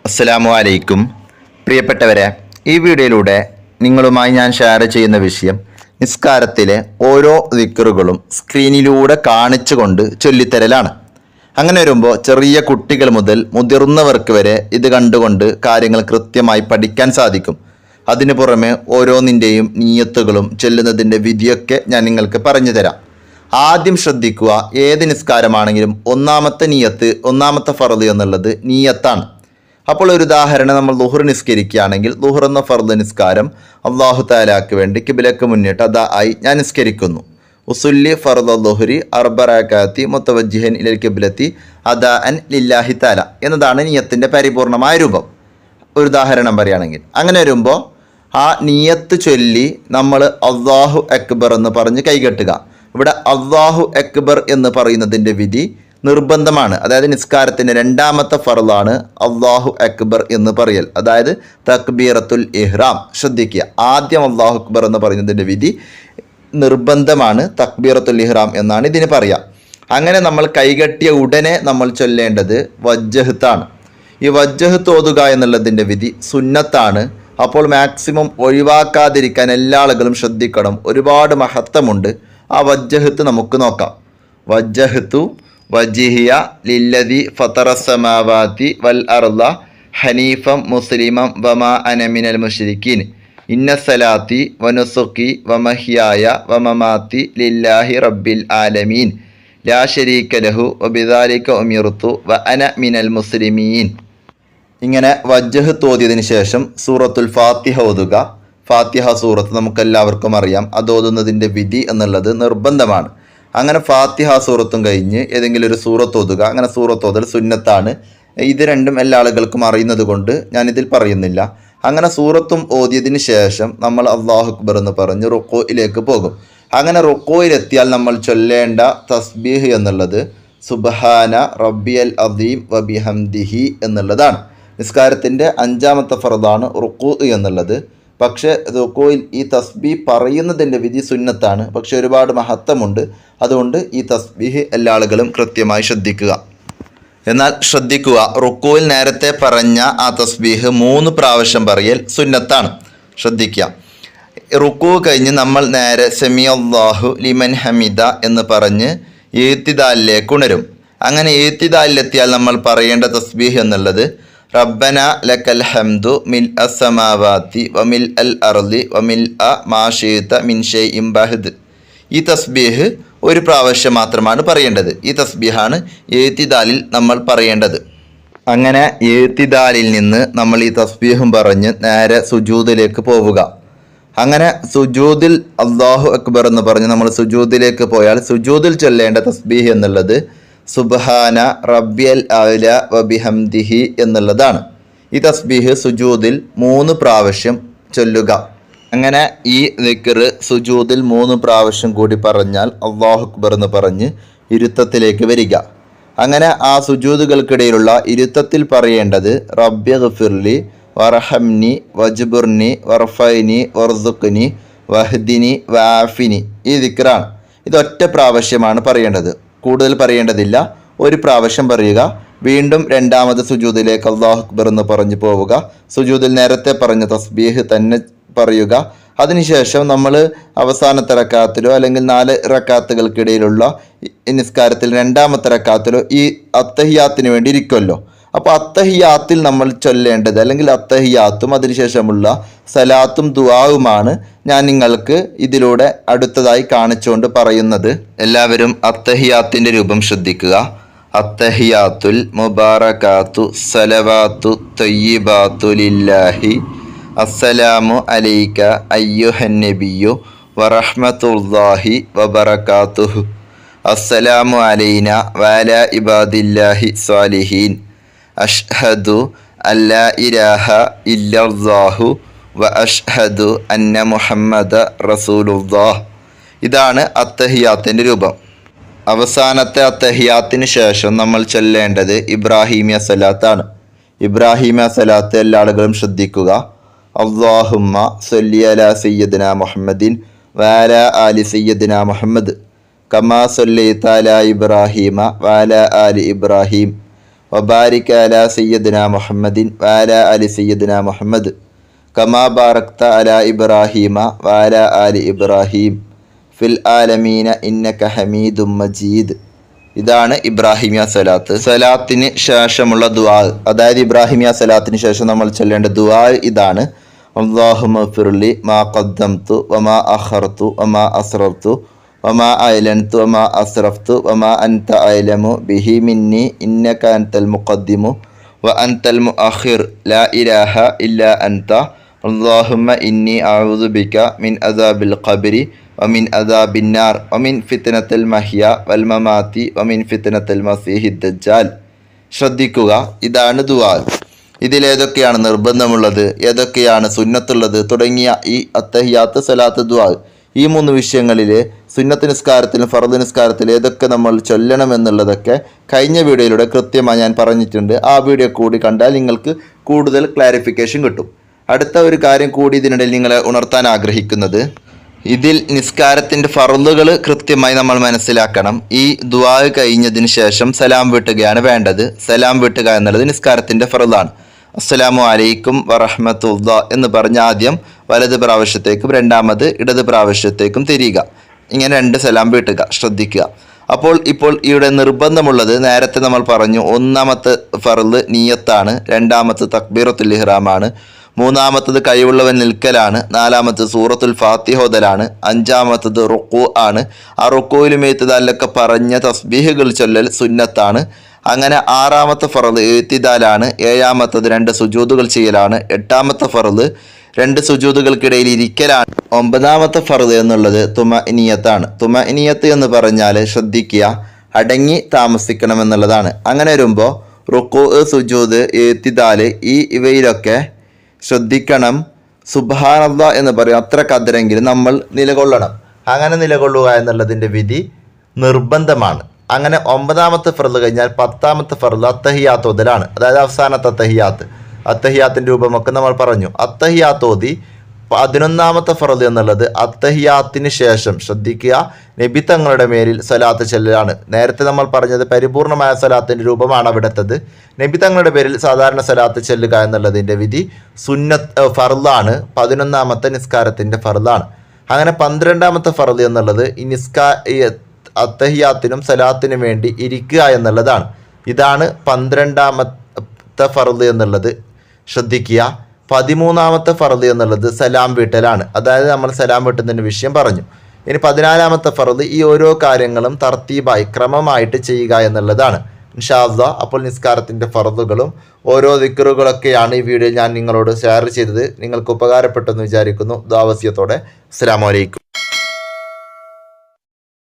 അസ്സലാമു അലൈക്കും. പ്രിയപ്പെട്ടവരെ, ഈ വീഡിയോയിലൂടെ നിങ്ങളുമായി ഞാൻ ഷെയർ ചെയ്യുന്ന വിഷയം നിസ്കാരത്തിലെ ഓരോ ദിക്റുകളും സ്ക്രീനിലൂടെ കാണിച്ചുകൊണ്ട് ചൊല്ലിത്തരലാണ്. അങ്ങനെ വരുമ്പോൾ ചെറിയ കുട്ടികൾ മുതൽ മുതിർന്നവർക്ക് വരെ ഇത് കണ്ടുകൊണ്ട് കാര്യങ്ങൾ കൃത്യമായി പഠിക്കാൻ സാധിക്കും. അതിനു പുറമെ ഓരോന്നിൻ്റെയും നിയ്യത്തുകളും ചൊല്ലുന്നതിൻ്റെ വിധിയൊക്കെ ഞാൻ നിങ്ങൾക്ക് പറഞ്ഞു തരാം. ആദ്യം ശ്രദ്ധിക്കുക, ഏത് നിസ്കാരമാണെങ്കിലും ഒന്നാമത്തെ ഫർദ് എന്നുള്ളത് നിയ്യത്താണ്. അപ്പോൾ ഒരു ഉദാഹരണം, നമ്മൾ ളുഹർ നിസ്കരിക്കുകയാണെങ്കിൽ ളുഹർ എന്ന ഫർദ് നിസ്കാരം അള്ളാഹു തആലക്ക് വേണ്ടി കിബിലക്ക് മുന്നിട്ട് അദായി ഞാൻ നിസ്കരിക്കുന്നു. ഉസുല്ലി ഫർദ ളുഹരി അർബറകാത്തി മുതവജ്ജിഹൻ ഇലൽ കിബ്ലത്തി അദാഅൻ ലില്ലാഹി തആല എന്നതാണ് നിയ്യത്തിൻ്റെ പരിപൂർണമായ രൂപം. ഒരു ഉദാഹരണം പറയുകയാണെങ്കിൽ അങ്ങനെ വരുമ്പോൾ ആ നിയ്യത്ത് ചൊല്ലി നമ്മൾ അല്ലാഹു അക്ബർ എന്ന് പറഞ്ഞ് കൈകെട്ടുക. ഇവിടെ അല്ലാഹു അക്ബർ എന്ന് പറയുന്നതിൻ്റെ വിധി നിർബന്ധമാണ്. അതായത് നിസ്കാരത്തിൻ്റെ രണ്ടാമത്തെ ഫർളാണ് അല്ലാഹു അക്ബർ എന്ന് പറയൽ, അതായത് തക്ബീറത്തുൽ ഇഹ്റാം. ശ്രദ്ധിക്കുക, ആദ്യം അല്ലാഹു അക്ബർ എന്ന് പറയുന്നതിൻ്റെ വിധി നിർബന്ധമാണ്. തക്ബീറത്തുൽ ഇഹ്റാം എന്നാണ് ഇതിന് പറയുക. അങ്ങനെ നമ്മൾ കൈകെട്ടിയ ഉടനെ നമ്മൾ ചൊല്ലേണ്ടത് വജ്ജഹത്താണ്. ഈ വജ്ജഹത്ത് ഓതുക എന്നുള്ളതിൻ്റെ വിധി സുന്നത്താണ്. അപ്പോൾ മാക്സിമം ഒഴിവാക്കാതിരിക്കാൻ എല്ലാ ആളുകളും ശ്രദ്ധിക്കണം. ഒരുപാട് മഹത്വമുണ്ട്. ആ വജ്ജഹത്ത് നമുക്ക് നോക്കാം. വജ്ജഹത്തു വജിഹിയ ലില്ലദി ഫതറസ്സമാവാതി വൽ അർള ഹനീഫം മുസ്ലിമം വമാ അന മിനൽ മുശ്രിക്കീൻ ഇന്ന സലാത്തി വനുസുഖി വമഹ്യായ വമമാതി ലില്ലാഹി റബ്ബിൽ ആലമീൻ ലാ ശരീക ലഹു വബിദാലിക ഉമിർതു വ അന മിനൽ മുസ്ലിമീൻ. ഇങ്ങനെ വജ്ജഹത്ത് ഓതിയതിനു ശേഷം സൂറത്തുൽ ഫാത്തിഹ ഓതുക. ഫാത്തിഹ സൂറത്ത് നമുക്കെല്ലാവർക്കും അറിയാം. അത് ഓതുന്നതിൻ്റെ വിധി എന്നുള്ളത് നിർബന്ധമാണ്. അങ്ങനെ ഫാത്തിഹ സൂറത്തും കഴിഞ്ഞ് ഏതെങ്കിലും ഒരു സൂറത്ത് ഓതുക. അങ്ങനെ സൂറത്ത് ഓതൽ സുന്നത്താണ്. ഇത് രണ്ടും എല്ലാ ആളുകൾക്കും അറിയുന്നത് കൊണ്ട് ഞാനിതിൽ പറയുന്നില്ല. അങ്ങനെ സൂറത്തും ഓതിയതിന് ശേഷം നമ്മൾ അല്ലാഹു അക്ബർ എന്ന് പറഞ്ഞ് റുക്കോയിലേക്ക് പോകും. അങ്ങനെ റുക്കോയിലെത്തിയാൽ നമ്മൾ ചൊല്ലേണ്ട തസ്ബീഹ് എന്നുള്ളത് സുബ്ഹാന റബ്ബിയൽ അദീം വബിഹംദിഹി എന്നുള്ളതാണ്. നിസ്കാരത്തിൻ്റെ അഞ്ചാമത്തെ ഫർദാണ് റുക്കൂ എന്നുള്ളത്. പക്ഷേ റുക്കോയിൽ ഈ തസ്ബീഹ് പറയുന്നതിൻ്റെ വിധി സുന്നത്താണ്. പക്ഷെ ഒരുപാട് മഹത്വമുണ്ട്. അതുകൊണ്ട് ഈ തസ്ബീഹ് എല്ലാ ആളുകളും കൃത്യമായി ശ്രദ്ധിക്കുക. എന്നാൽ ശ്രദ്ധിക്കുക, റുക്കോയിൽ നേരത്തെ പറഞ്ഞ ആ തസ്ബീഹ് 3 പ്രാവശ്യം പറയൽ സുന്നത്താണ്. ശ്രദ്ധിക്കുക, റുക്കൂ കഴിഞ്ഞ് നമ്മൾ നേരെ സമിഅല്ലാഹു ലിമൻ ഹമിദ എന്ന് പറഞ്ഞ് ഇഅ്തിദാലിലേക്ക് ഉണരും. അങ്ങനെ ഇഅ്തിദാലിലെത്തിയാൽ നമ്മൾ പറയേണ്ട തസ്ബീഹ് എന്നുള്ളത് റബ്ബന ലക്കൽ ഹംദു മിൽ അസ്സമാവാതി വമിൽ അൽ അർളി വമിൽ അ മാഷീത മിൻ ഷൈഇൻ ബഅദ്. ഈ തസ്ബീഹ് ഒരു പ്രാവശ്യം മാത്രമാണ് പറയേണ്ടത്. ഈ തസ്ബീഹാണ് ഇഅ്തിദാലിൽ നമ്മൾ പറയേണ്ടത്. അങ്ങനെ ഇഅ്തിദാലിൽ നിന്ന് നമ്മൾ ഈ തസ്ബീഹും പറഞ്ഞ് നേരെ സുജൂദിലേക്ക് പോവുക. അങ്ങനെ സുജൂദിൽ അല്ലാഹു അക്ബർ എന്ന് പറഞ്ഞ് നമ്മൾ സുജൂദിലേക്ക് പോയാൽ സുജൂദിൽ ചൊല്ലേണ്ട തസ്ബീഹ് എന്നുള്ളത് സുബ്ഹാന റബ്ബിയൽ അഅല വബിഹംദിഹി എന്നുള്ളതാണ്. ഈ തസ്ബീഹ് സുജൂദിൽ 3 പ്രാവശ്യം ചൊല്ലുക. അങ്ങനെ ഈ ദിക്ർ സുജൂദിൽ 3 പ്രാവശ്യം കൂടി പറഞ്ഞാൽ അല്ലാഹു അക്ബർ എന്ന് പറഞ്ഞ് ഇരുത്തത്തിലേക്ക് വരിക. അങ്ങനെ ആ സുജൂദുകൾക്കിടയിലുള്ള ഇരുത്തത്തിൽ പറയേണ്ടത് റബ്ബി ഗഫിർലി വർഹംനി വജ്ബുർനി വർഫൈനി വർസുഖ്നി വഹ്ദിനി വആഫിനി. ഈ ദിക്റാണ്. ഇത് ഒറ്റ പ്രാവശ്യമാണ് പറയേണ്ടത്, കൂടുതൽ പറയേണ്ടതില്ല. ഒരു പ്രാവശ്യം പറയുക. വീണ്ടും രണ്ടാമത് സുജൂദിലേക്ക് അല്ലാഹു അക്ബർ എന്ന് പറഞ്ഞു പോവുക. സുജൂദിൽ നേരത്തെ പറഞ്ഞ തസ്ബീഹ് തന്നെ പറയുക. അതിനുശേഷം നമ്മൾ അവസാനത്തെ റക്കാത്തിലോ അല്ലെങ്കിൽ 4 റക്കാത്തുകൾക്കിടയിലുള്ള നിസ്കാരത്തിൽ രണ്ടാമത്തെ റക്കാത്തിലോ ഈ അത്തഹിയാത്തിന് വേണ്ടി ഇരിക്കുമല്ലോ. അപ്പോൾ അത്തഹിയാത്തിൽ നമ്മൾ ചൊല്ലേണ്ടത് അല്ലെങ്കിൽ അത്തഹിയാത്തും അതിനുശേഷമുള്ള സലാത്തും ദുആവുമാണ് ഞാൻ നിങ്ങൾക്ക് ഇതിലൂടെ അടുത്തതായി കാണിച്ചുകൊണ്ട് പറയുന്നത്. എല്ലാവരും അത്തഹിയാത്തിൻ്റെ രൂപം ശ്രദ്ധിക്കുക. അത്തഹിയാത്തുൽ മുബാറകാത്തു സലവാത്തു തയ്യിബാത്തു ലില്ലാഹി അസ്സലാമു അലൈക അയ്യുഹൻ നബിയ്യു വറഹ്മത്തുള്ളാഹി വബറകാതുഹു അസ്സലാമു അലൈന വഅലാ ഇബാദില്ലാഹി സ്വാലിഹീൻ അഷ്ഹദു അല്ലാ ഇലാഹ ഇല്ലല്ലാഹു വ അഷ്ഹദു അന്ന മുഹമ്മദ റസൂലുള്ളാഹ്. ഇതാണ് അത്തഹിയാത്തിൻ്റെ രൂപം. അവസാനത്തെ അത്തഹിയാത്തിന് ശേഷം നമ്മൾ ചൊല്ലേണ്ടത് ഇബ്രാഹിമിയ സലാത്താണ്. ഇബ്രാഹിമിയ സലാത്ത് എല്ലാ ആളുകളും ശ്രദ്ധിക്കുക. അല്ലാഹുമ്മ സല്ലി അലാ സയ്യിദിനാ മുഹമ്മദിൻ വഅലാ ആലി സയ്യിദിനാ മുഹമ്മദ് കമാ സല്ലൈത അലാ ഇബ്രാഹീമ വഅലാ ആലി ഇബ്രാഹീം വബാരിക അലാ സയ്യിദിന മുഹമ്മദിൻ വഅലാ അലി സയ്യിദിന മുഹമ്മദ് കമാ ബാറക്ത അലാ ഇബ്രാഹീമ വഅലാ ആലി ഇബ്രാഹീം ഫിൽ ആലമീന ഇന്നക ഹമീദും മജീദ്. ഇതാണ് ഇബ്രാഹിമിയ സലാത്ത്. സലാത്തിന് ശേഷമുള്ള ദുആ, അതായത് ഇബ്രാഹിമിയ സലാത്തിന് ശേഷം നമ്മൾ ചൊല്ലേണ്ട ദുആ ഇതാണ്: അല്ലാഹുമ്മ ഫിർലി മാ ഖദ്ദംതു വമാ അഖർതു വമാ അസ്റർതു വമാ അഅലൻതു വമാ അസ്റഫ്തു വമാ അൻത അഅലമു ബിഹി മിന്നി ഇന്നക അൻതൽ മുഖദ്ദിമു വ അൻതൽ മുഅഖിർ ലാ ഇലാഹ ഇല്ലാ അൻത അല്ലാഹുമ്മ ഇന്നി അഊദു ബിക മിൻ അദാബിൽ ഖബ്രി വമിൻ അദാബിൻ നാർ വമിൻ ഫിത്നത്തുൽ മഹ്യ വൽ മമാതി വമിൻ ഫിത്നത്തുൽ മസീഹിദ് ദജ്ജാൽ. ശ്രദ്ധിക്കുക, ഇതാണ് ദുആ. ഇതിലേതൊക്കെയാണ് നിർബന്ധമുള്ളത്, ഏതൊക്കെയാണ് സുന്നത്തുള്ളത് തുടങ്ങിയ ഈ അത്തഹിയാത്ത് സലാത്ത് ദുആ, ഈ 3 വിഷയങ്ങളിൽ സുന്നത്ത് നിസ്കാരത്തിലും ഫർദ് നിസ്കാരത്തിലും ഏതൊക്കെ നമ്മൾ ചൊല്ലണമെന്നുള്ളതൊക്കെ കഴിഞ്ഞ വീഡിയോയിലൂടെ കൃത്യമായി ഞാൻ പറഞ്ഞിട്ടുണ്ട്. ആ വീഡിയോ കൂടി കണ്ടാൽ നിങ്ങൾക്ക് കൂടുതൽ ക്ലാരിഫിക്കേഷൻ കിട്ടും. അടുത്ത ഒരു കാര്യം കൂടി ഇതിനിടയിൽ നിങ്ങളെ ഉണർത്താൻ ആഗ്രഹിക്കുന്നത്, ഇതിൽ നിസ്കാരത്തിൻ്റെ ഫർളുകൾ കൃത്യമായി നമ്മൾ മനസ്സിലാക്കണം. ഈ ദുആ കഴിഞ്ഞതിന് ശേഷം സലാം വീട്ടുകയാണ് വേണ്ടത്. സലാം വീട്ടുക എന്നുള്ളത് നിസ്കാരത്തിൻ്റെ ഫർളാണ്. അസ്സലാമു അലൈക്കും വറഹ്മത്തുള്ളാ എന്ന് പറഞ്ഞ് ആദ്യം വലത് പ്രാവശ്യത്തേക്കും രണ്ടാമത് ഇടത് പ്രാവശ്യത്തേക്കും തിരിയുക. ഇങ്ങനെ 2 സലാം വീട്ടുക. ശ്രദ്ധിക്കുക. ഇപ്പോൾ ഇവിടെ നിർബന്ധമുള്ളത് നേരത്തെ നമ്മൾ പറഞ്ഞു, ഒന്നാമത്തെ ഫർള് നിയ്യത്താണ്, രണ്ടാമത്തെ തക്ബീറത്തുൽ ഇഹ്റാമാണ്, മൂന്നാമത്തത് കഴിവുള്ളവൻ നിൽക്കലാണ്, നാലാമത്തത് സൂറത്തുൽ ഫാത്തിഹ ഓതലാണ്, അഞ്ചാമത്തത് റുക്കൂ ആണ്. ആ റുക്കൂയിലും എഴുത്തിദാലിലൊക്കെ പറഞ്ഞ തസ്ബീഹുകൾ ചൊല്ലൽ സുന്നത്താണ്. അങ്ങനെ 6ാമത്തെ ഫർള് എഴുത്തിദാലാണ്, 7ാമത്തത് 2 സുജൂദുകൾ ചെയ്യലാണ്, 8ാമത്തെ ഫർള് 2 സുജൂദുകൾക്കിടയിൽ ഇരിക്കലാണ്, 9ാമത്തെ ഫർള് എന്നുള്ളത് തുമഇനിയത്താണ്. തുമഇനിയത്ത് എന്ന് പറഞ്ഞാൽ ശ്രദ്ധിക്കുക, അടങ്ങി താമസിക്കണമെന്നുള്ളതാണ്. അങ്ങനെ വരുമ്പോൾ റുക്കൂ, സുജൂദ്, എഴുത്തിദാല് ഇവയിലൊക്കെ ശ്രദ്ധിക്കണം. സുബ്ഹാനല്ലാഹ് എന്ന് പറയും, അത്ര കതിരെങ്കിലും നമ്മൾ നിലകൊള്ളണം. അങ്ങനെ നിലകൊള്ളുക എന്നുള്ളതിൻ്റെ വിധി നിർബന്ധമാണ്. അങ്ങനെ 9ാമത്തെ ഫർള് കഴിഞ്ഞാൽ 10ാമത്തെ ഫർള് അത്തഹിയാത്ത് ഓതലാണ്, അതായത് അവസാനത്തെ അത്തഹിയാത്ത്. അത്തഹിയാത്തിൻ്റെ രൂപമൊക്കെ നമ്മൾ പറഞ്ഞു. അത്തഹിയാത്ത് ഓതി 11ാമത്തെ ഫർള് എന്നുള്ളത് അത്തഹിയാത്തിന് ശേഷം ശ്രദ്ധിക്കുക, നബി തങ്ങളുടെ മേലിൽ സലാത്ത് ചെല്ലലാണ്. നേരത്തെ നമ്മൾ പറഞ്ഞത് പരിപൂർണമായ സലാത്തിൻ്റെ രൂപമാണ് അവിടുത്തത്. നബി തങ്ങളുടെ പേരിൽ സാധാരണ സലാത്ത് ചെല്ലുക എന്നുള്ളതിൻ്റെ വിധി ഫർളാണ്, 11ാമത്തെ നിസ്കാരത്തിൻ്റെ ഫർളാണ്. അങ്ങനെ 12ാമത്തെ ഫർള് എന്നുള്ളത് ഈ അത്തഹിയാത്തിനും സലാത്തിനും വേണ്ടി ഇരിക്കുക എന്നുള്ളതാണ്. ഇതാണ് 12ാമത്തെ ഫർള് എന്നുള്ളത്. ശ്രദ്ധിക്കുക. 13ാമത്തെ ഫർള് എന്നുള്ളത് സലാം വീട്ടലാണ്, അതായത് നമ്മൾ സലാം വീട്ടുന്നതിൻ്റെ വിഷയം പറഞ്ഞു. ഇനി 14ാമത്തെ ഫർള് ഈ ഓരോ കാര്യങ്ങളും തർത്തീബായി ക്രമമായിട്ട് ചെയ്യുക എന്നുള്ളതാണ്. ഇൻഷാ അല്ലാഹ്. അപ്പോൾ നിസ്കാരത്തിൻ്റെ ഫർളുകളും ഓരോ ദിക്റുകളൊക്കെയാണ് ഈ വീഡിയോയിൽ ഞാൻ നിങ്ങളോട് ഷെയർ ചെയ്തത്. നിങ്ങൾക്ക് ഉപകാരപ്പെട്ടെന്ന് വിചാരിക്കുന്നു. ദുആ വസിയത്തോടെ അസ്സലാമു അലൈക്കും.